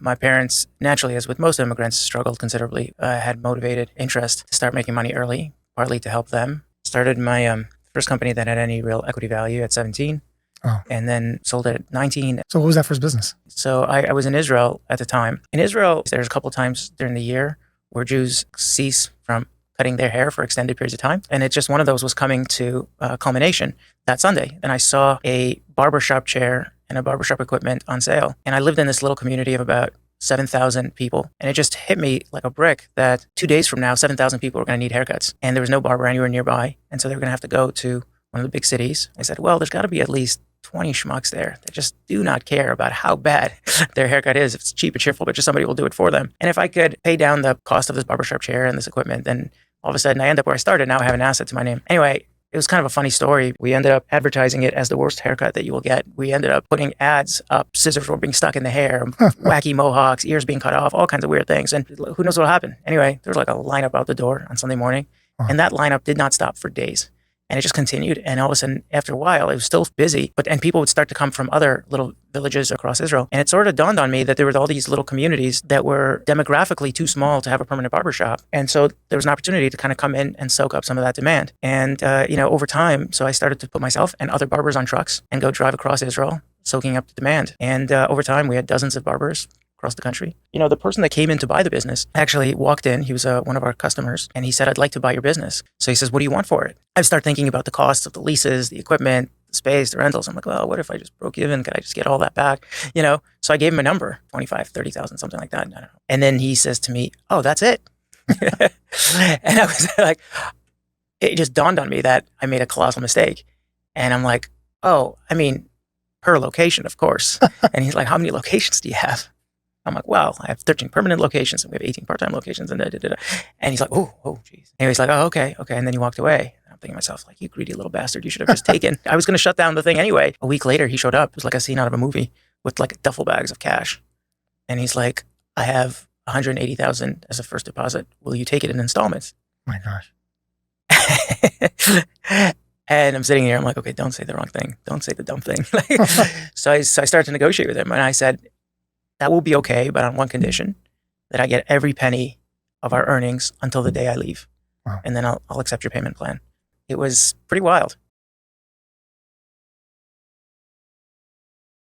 My parents, naturally, as with most immigrants, struggled considerably. I had motivated interest to start making money early, partly to help them. Started my first company that had any real equity value at 17. Oh. And then sold it at 19. So what was that first business? So I was in Israel at the time. In Israel, there's a couple of times during the year where Jews cease from cutting their hair for extended periods of time. And it's just one of those was coming to culmination that Sunday. And I saw a barbershop chair and a barbershop equipment on sale. And I lived in this little community of about 7,000 people. And it just hit me like a brick that 2 days from now, 7,000 people were going to need haircuts. And there was no barber anywhere nearby. And so they were going to have to go to one of the big cities. I said, well, there's got to be at least 20 schmucks there that just do not care about how bad their haircut is. If it's cheap and cheerful, but just somebody will do it for them. And if I could pay down the cost of this barbershop chair and this equipment, then all of a sudden I end up where I started. Now I have an asset to my name. Anyway, it was kind of a funny story. We ended up advertising it as the worst haircut that you will get. We ended up putting ads up. Scissors were being stuck in the hair, wacky mohawks, ears being cut off, all kinds of weird things. And who knows what'll happen. Anyway, there was like a lineup out the door on Sunday morning. And that lineup did not stop for days. And it just continued. And all of a sudden, after a while, it was still busy. And people would start to come from other little villages across Israel. And it sort of dawned on me that there were all these little communities that were demographically too small to have a permanent barbershop. And so there was an opportunity to kind of come in and soak up some of that demand. And, over time, so I started to put myself and other barbers on trucks and go drive across Israel, soaking up the demand. And over time, we had dozens of barbers across the country. The person that came in to buy the business actually walked in. He was one of our customers, and he said, I'd like to buy your business. So he says, what do you want for it? I start thinking about the costs of the leases, the equipment, the space, the rentals. I'm like, well, what if I just broke even? Could I just get all that back? So I gave him a number, 25, 30,000, something like that. I don't know. And then he says to me, oh, that's it. And I was like, it just dawned on me that I made a colossal mistake. And I'm like, oh, I mean, per location, of course. And he's like, how many locations do you have? I'm like, well, I have 13 permanent locations and we have 18 part-time locations and da-da-da-da. And he's like, oh, geez. And he's like, oh, okay. And then he walked away. And I'm thinking to myself, like, you greedy little bastard, you should have just taken. I was going to shut down the thing anyway. A week later, he showed up. It was like a scene out of a movie with like duffel bags of cash. And he's like, I have 180,000 as a first deposit. Will you take it in installments? Oh my gosh. And I'm sitting here. I'm like, okay, don't say the wrong thing. Don't say the dumb thing. So I started to negotiate with him. And I said, that will be okay, but on one condition, that I get every penny of our earnings until the day I leave. Wow. And then I'll accept your payment plan. It was pretty wild.